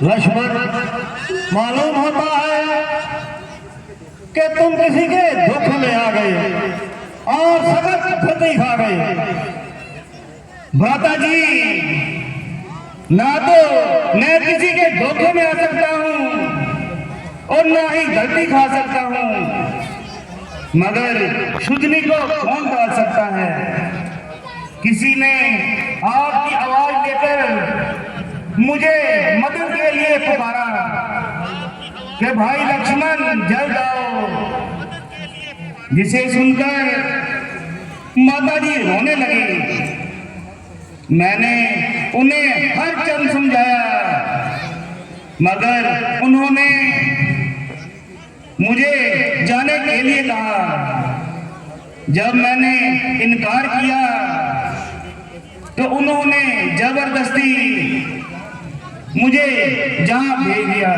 लक्ष्मण, मालूम होता है कि तुम किसी के दुख में आ गए और सख्त फतेह खा गए। भ्राता जी, ना तो मैं किसी के धोखे में आ सकता हूं और ना ही गलती खा सकता हूं, मगर शुद्धनी को कौन डाल सकता है। किसी ने आपकी आवाज देकर मुझे मदद के लिए पुकारा कि भाई लक्ष्मण जल्द आओ, जिसे सुनकर माताजी रोने लगी। मैंने उन्हें हर चंद समझाया, मगर उन्होंने मुझे जाने के लिए कहा। जब मैंने इनकार किया तो उन्होंने जबरदस्ती मुझे जहां भेज दिया।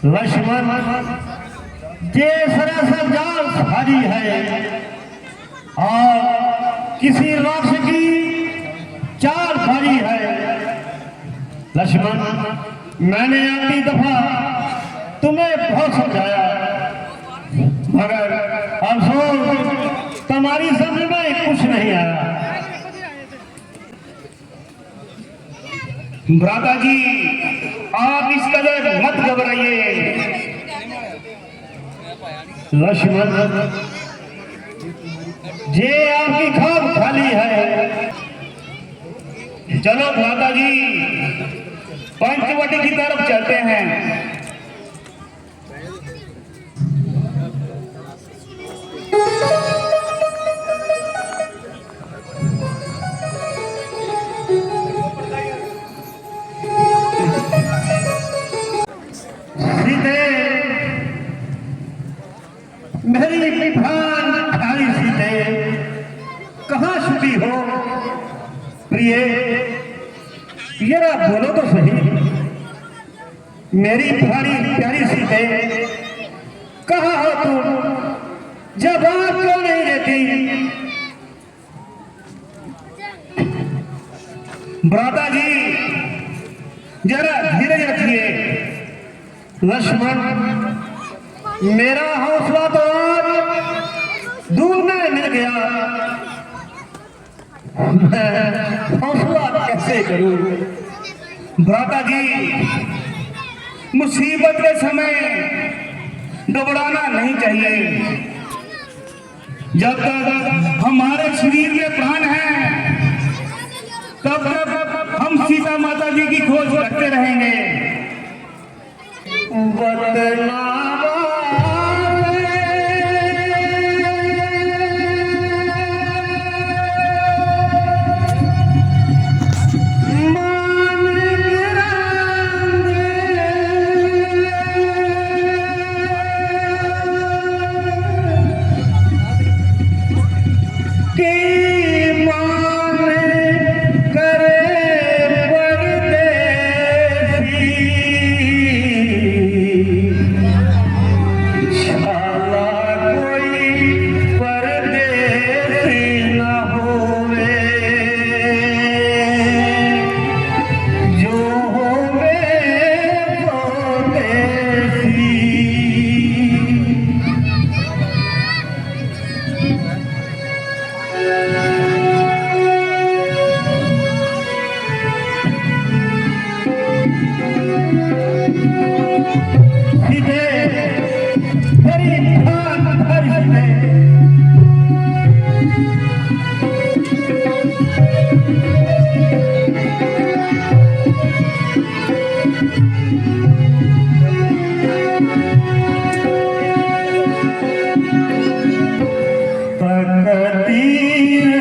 लक्ष्मण, ये सरासर जाल सारी है और किसी राक्षस की चाल सारी है। लक्ष्मण, मैंने आखिरी दफा तुम्हें बहुत समझाया, मगर अफसोस तुम्हारी समझ में कुछ नहीं आया। भ्राता जी, आप इस कदर मत घबराइए। लक्ष्मण, ये आपकी खाब खाली है। चलो भ्राता जी, पंचवटी की तरफ चलते हैं। मेरी प्राण प्यारी सीते, कहाँ छुपी हो प्रिय, जरा बोलो तो सही। मेरी प्यारी प्यारी सीते, कहाँ हो तुम, जवाब क्यों नहीं देती। भ्राता जी, जरा धीरज रखिए। लक्ष्मण, मेरा हौसला तो आज दूर में मिल गया, मैं हौसला कैसे करूं। भ्राता जी, मुसीबत के समय घबराना नहीं चाहिए। जब तक हमारे शरीर में प्राण है, तब तक हम सीता माता जी की खोज करते रहेंगे। तीर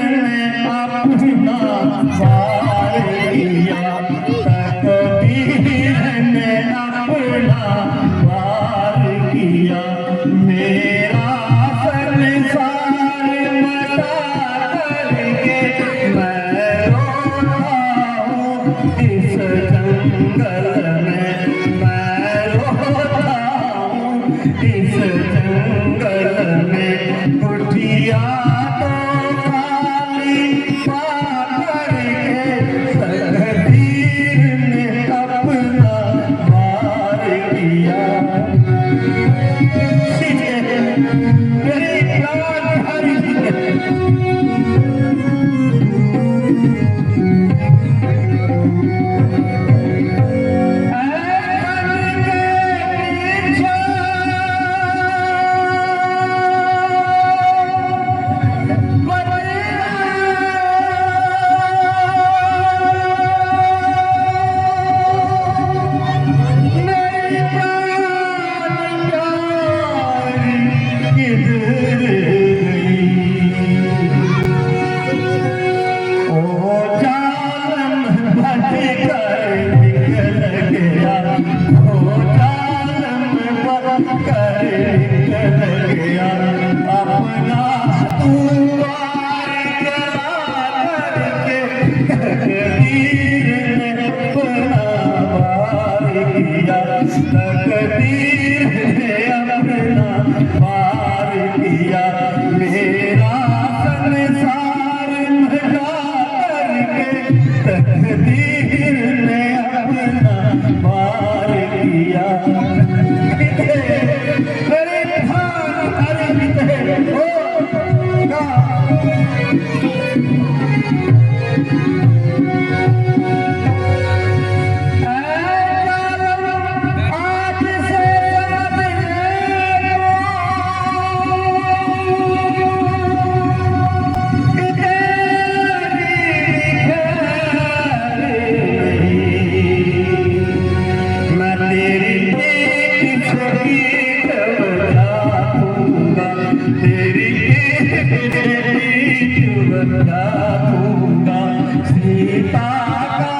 बचा दूंगा सीता का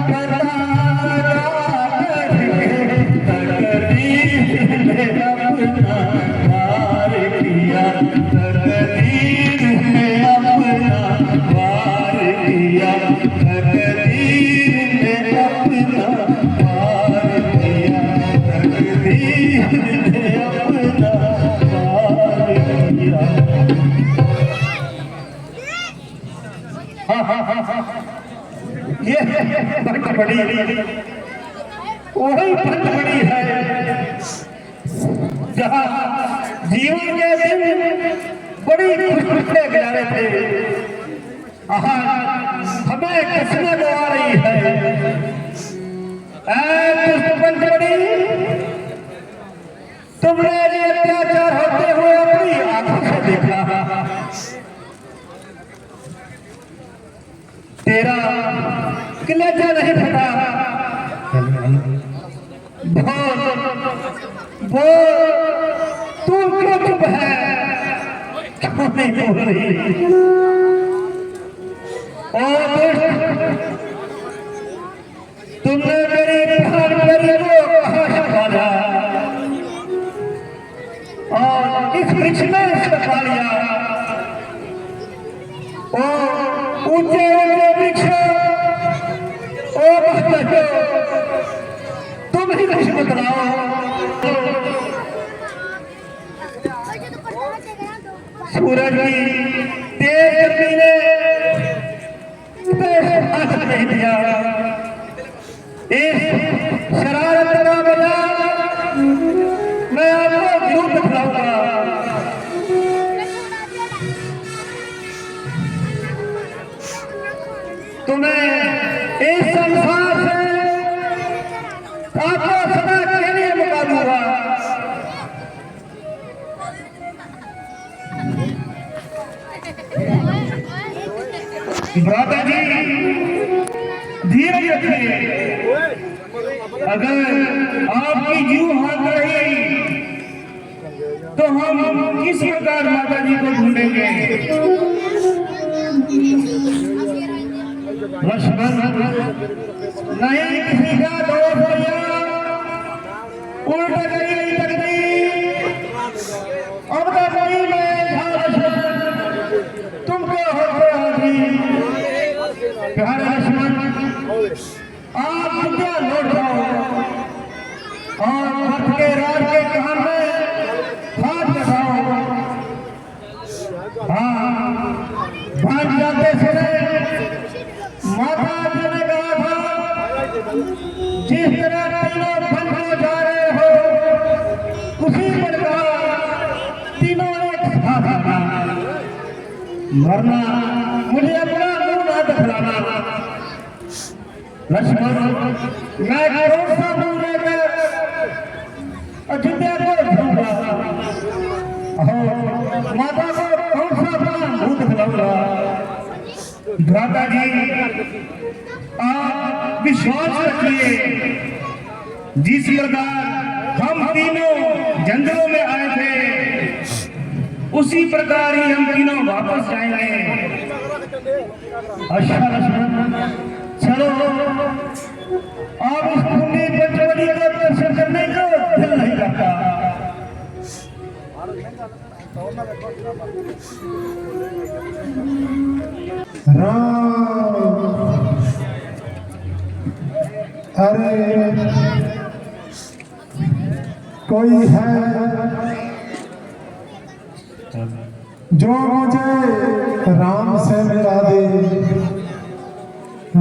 करारा करके तकदीर ने अपना वार किया तकदीर ने अपना वार किया तकदीर ने अपना वार किया तकदीर ने अपना वार किया। ये भक्त बड़ी वही भक्त बड़ी है जहाँ जीवन के दिन बड़ी खुशी से गुजारे थे हमें किसने गवा रही है पंच बड़ी तुमने ये अत्याचार होते हुए अपनी आंखों से देखा तेरा कलेजा नहीं फटा वो तू क्यों चुप है क्यों नहीं बोल रही तुमने मेरी बहन मेरी को कहाँ संभाला और इस वृक्ष में छपा लिया ऊंचे ऊंचे वृक्ष तुम ही वृक्ष बतलाओ सूरज की तेज गर्मी ने हाथ नहीं दिया इस शरारत का वजह मैं आपको जरूर बतलाऊंगा तुम्हें इस संसार से आपको सदा के लिए मुका दूंगा भ्राता जी धीरज रखिए अगर आपकी जीव हाथ रही तो हम किस प्रकार माता जी को ढूंढेंगे लक्ष्मण नहीं किसी का दोष भैया उल्टा गई तकदीर अब तो गई मैं तुमको होते प्यारे लक्ष्मण आप क्या लौट जाओ और भक्त के राज के कान में हाथ लगाओ हाँ भाग जाते समय माता जी ने कहा था जिस तरह तीनों बन हो जा रहे हो उसी प्रकार तीनों एक साथ आना मरना मुझे अपना मुंह ना दिखलाना लक्ष्मण मैं करोड़ सा मुंह लेकर अयोध्या को ढूंढा माता को कौन सा अपना मुंह दिखलाऊंगा भ्राता जी आप विश्वास रखिए जिस प्रकार हम तीनों जंगलों में आए थे उसी प्रकार ही हम तीनों वापस जाएंगे अच्छा लक्ष्मण चलो आप इस पुण्य पंचवटी का दर्शन करने को दिल नहीं करता अरे कोई है जो मुझे राम से मिला दे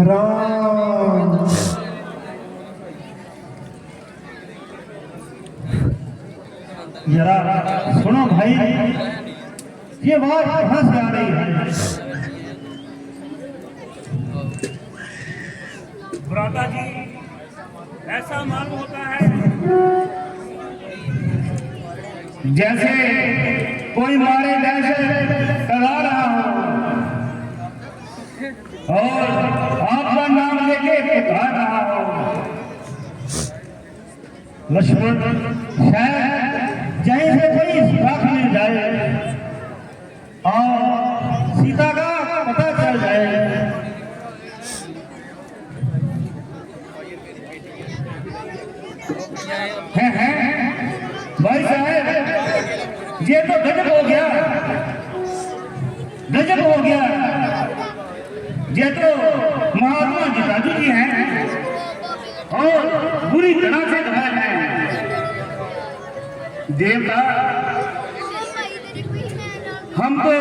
राम जरा सुनो भाई ये बात कहां से आ रही है भ्राता जी ऐसा मालूम होता है जैसे कोई मारे जैसे डरा रहा हो और आपका नाम लेके पुकार रहा हो लक्ष्मण शायद जहीं से कोई सुराख मिल जाए और सीता का पता ये तो महात्मा जिताजू जी हैं और बुरी तरह से घायल हैं। देवता, हम तो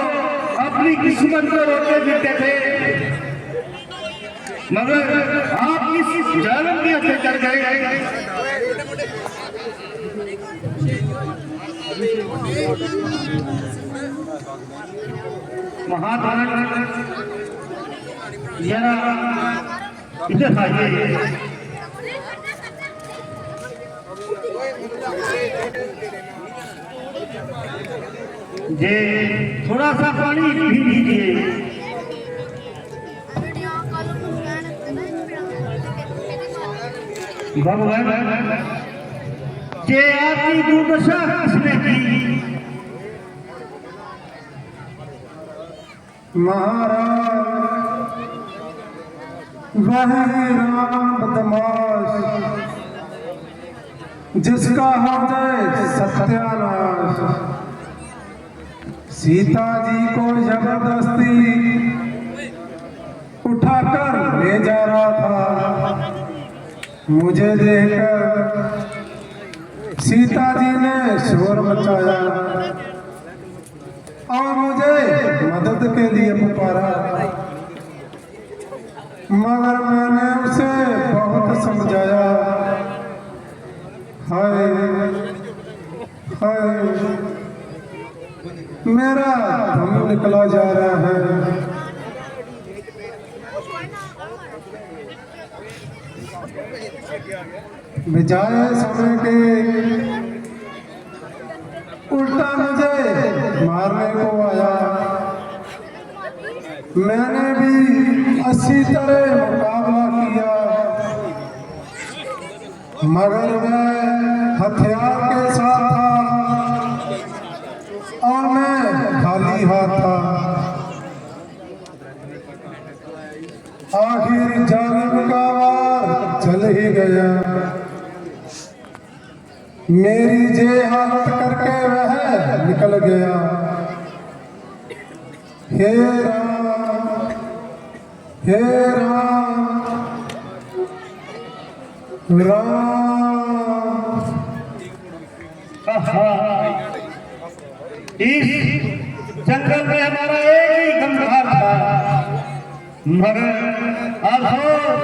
अपनी किस्मत को रोके फिरते थे, मगर आप इस जालिम के अत्याचार कर गए। महात्मा जरा इधर आइए। जे थोड़ा सा पानी पी लीजिए। भगवान, जे आपकी दुर्दशा किसने की? महाराज, वह राम बदमाश जिसका हो जाए सत्यानाश, सीता जी को जबरदस्ती उठाकर ले जा रहा था। मुझे देखकर सीता जी ने शोर मचाया और मुझे मदद के लिए पुकारा, मगर मैंने उसे बहुत समझाया। हाय हाय, मेरा दम निकला जा रहा है। बजाय समय के उल्टा मुझे मारने को आया। मैंने भी 80 तरह मुकाबला किया, मगर वह हथियार के साथ था और मैं खाली हाथ था। आखिर जालिम का वार चल ही गया। मेरी जे हालत करके वह निकल गया। हे राम, हे राम, राम। इस जंगल में हमारा एक ही गंगार था, मगर अफसोस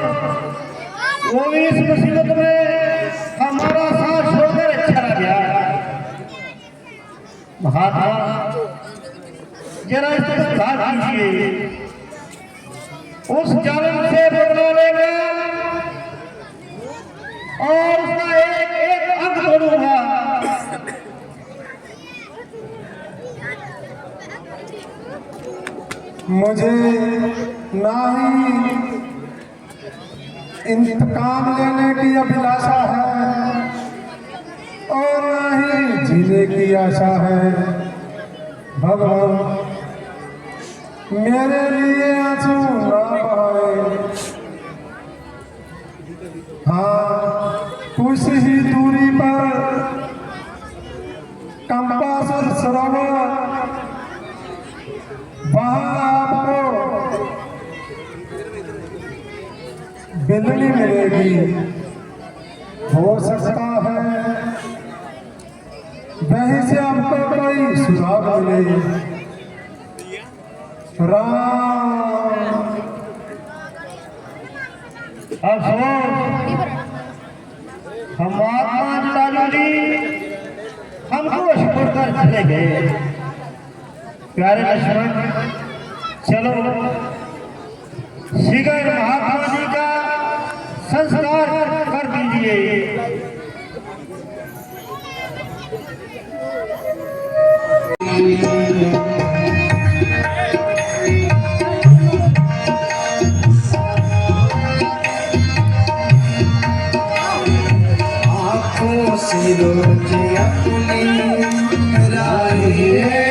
वो भी इस मुसीबत में हमारा साथ छोड़कर चला गया। महात्मा, जरा इसे सुधार कीजिए, उस जालिम से बदला लेगा और उसका एक एक अंग तोड़ूंगा। मुझे ना ही इंतकाम लेने की अभिलाषा है और ना ही जीने की आशा है। भगवान, मेरे लिए आंसू ना बहाए। हाँ, कुछ ही दूरी पर कंपासुर सरोवर, वहां आपको बिजली मिलेगी। हो सकता है वहीं से आपको कोई सुराग मिले। राम। अफसोस, हम महात्मा जिताजू जी हमको छोड़कर चले गए। प्यारे लक्ष्मण, चलो शीघ्र महात्मा जी का संस्कार कर दीजिए। आँखों से रोके अपनी राहें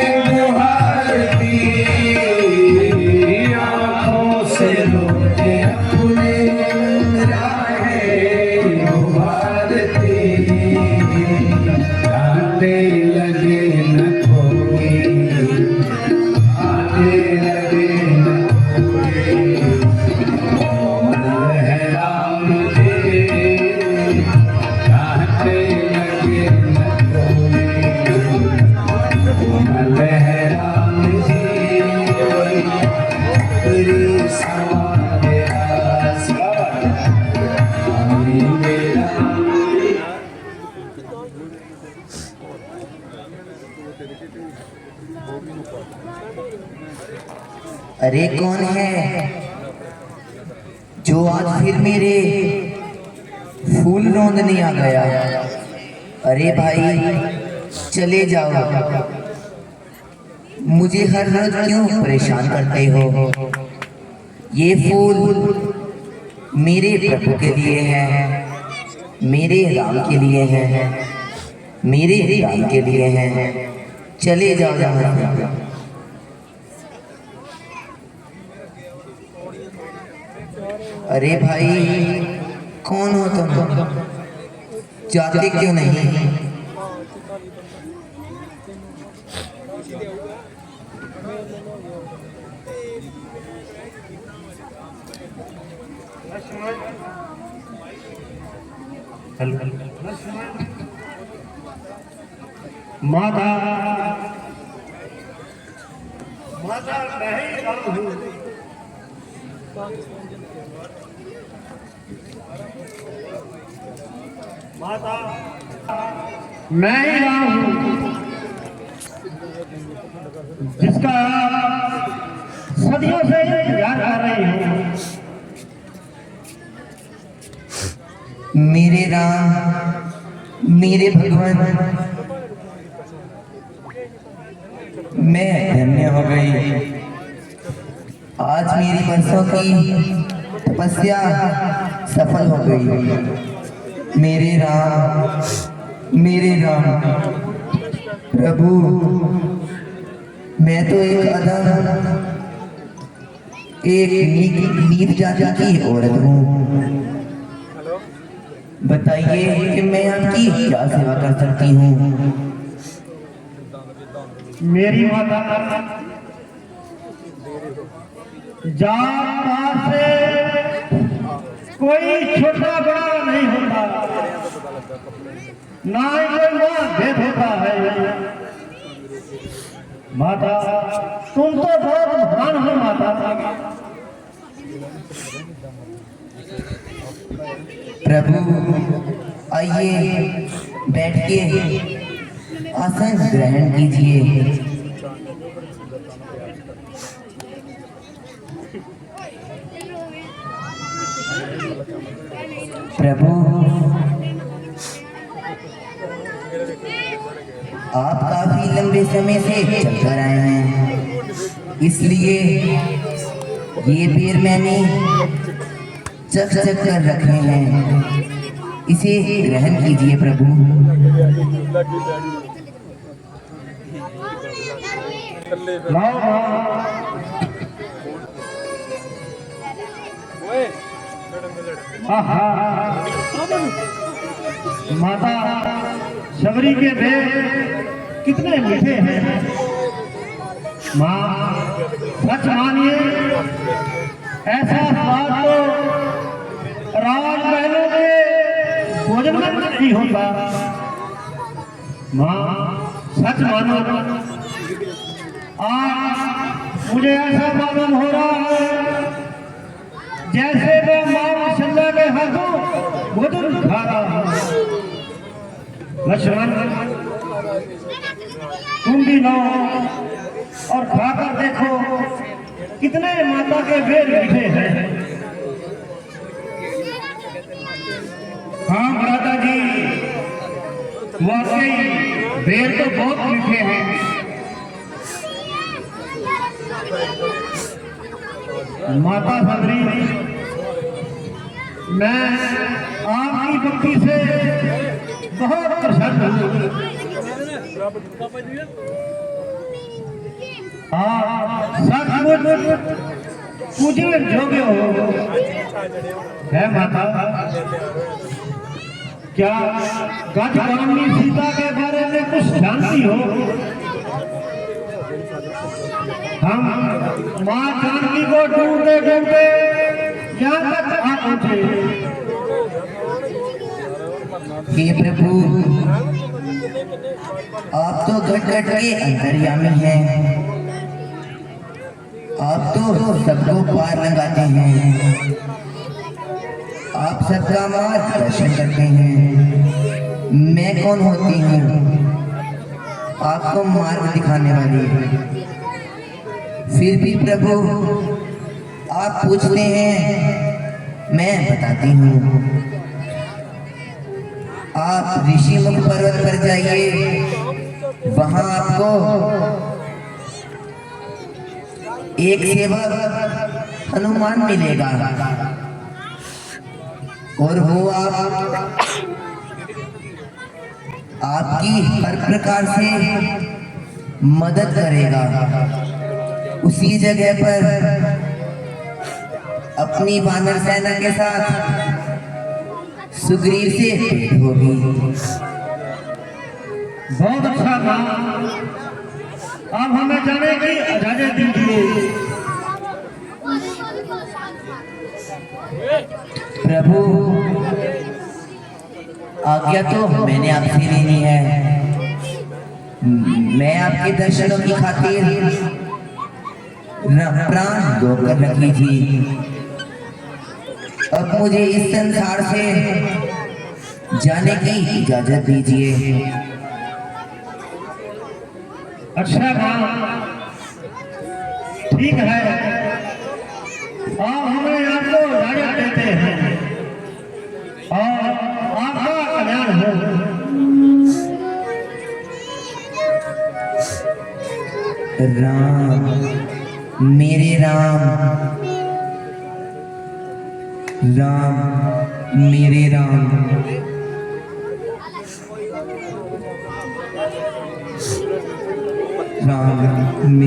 आँखों से रोके अपने राहें अरे कौन है जो आज फिर मेरे फूल रौंदने आ गया? अरे भाई चले जाओ, मुझे हर रोज क्यों परेशान करते हो? ये फूल मेरे प्रभु के लिए है, मेरे राम के लिए है, मेरे राम के लिए है। चले जाओ यहाँ से। अरे भाई कौन हो तुम? जाते क्यों नहीं? माता माता नहीं राम हूँ। माता मैं ही राम हूँ, जिसका सदियों से इंतजार कर रही हूँ। मेरे राम, मेरे भगवान, मैं धन्य हो गई। आज मेरी बरसों की तपस्या सफल हो गई। मेरे राम, मेरे राम, प्रभु मैं तो एक अदम, एक नीच जाति की औरत हूँ। बताइए कि मैं आपकी क्या सेवा कर सकती हूँ? मेरी माता जात पात से कोई छोटा बड़ा नहीं होता, ना ही कोई भेद होता है। माता तुम तो बहुत महान हो माता। प्रभु आइए बैठ के आसन ग्रहण कीजिए। प्रभु आप काफी लंबे समय से चलकर आए हैं, इसलिए ये पैर मैंने चक चक कर रखे हैं, इसे ग्रहण कीजिए प्रभु। माता शबरी के भेद कितने मीठे हैं। माँ सच मानिए, ऐसा स्वाद तो राजमहलों के भोजन में नहीं होता। माँ सच मानो, आज मुझे ऐसा मालूम हो रहा है जैसे मैं माँ शिला के हाथों भोजन खा रहा हूँ। लक्ष्मण तुम भी लो और खाकर देखो कितने माता के बेर मीठे हैं। हाँ माता जी, वाकई बेर तो बहुत मीठे हैं। माता सबरी, मैं आपकी भक्ति से बहुत प्रसन्न हूँ। आप सचमुच पूजने योग्य हो है माता। क्या गजगामी सीता के बारे में कुछ जानती हो? हम माँ जानकी को ढूंढते ढूंढते यहाँ तक आ पहुंचे। हे प्रभु, आप तो घट घट के अंतर्यामी हैं। आप तो सबको पार लगाते हैं, आप सबका मार्गदर्शन करते हैं। मैं कौन होती हूँ आपको मार्ग दिखाने वाली? फिर भी प्रभु आप पूछते हैं, मैं बताती हूँ। आप ऋषिमुख पर्वत पर जाइए, वहां आपको एक सेवक हनुमान मिलेगा और वो आपकी हर प्रकार से मदद करेगा। उसी जगह पर अपनी वानर सेना के साथ सुग्रीव से भेंट होगी। बहुत अच्छा काम। अब हमें जाने की इजाजत दीजिए। प्रभु आज्ञा तो मैंने आपसे लेनी है। मैं आपके दर्शनों की खातिर प्राण धोकर रखी थी। अब मुझे इस संसार से जाने की इजाजत दीजिए। अच्छा काम, ठीक है। आप हमें आपको इजाजत देते हैं और आपका कल्याण हो। राम, मेरे राम, राम, मेरे राम, राम।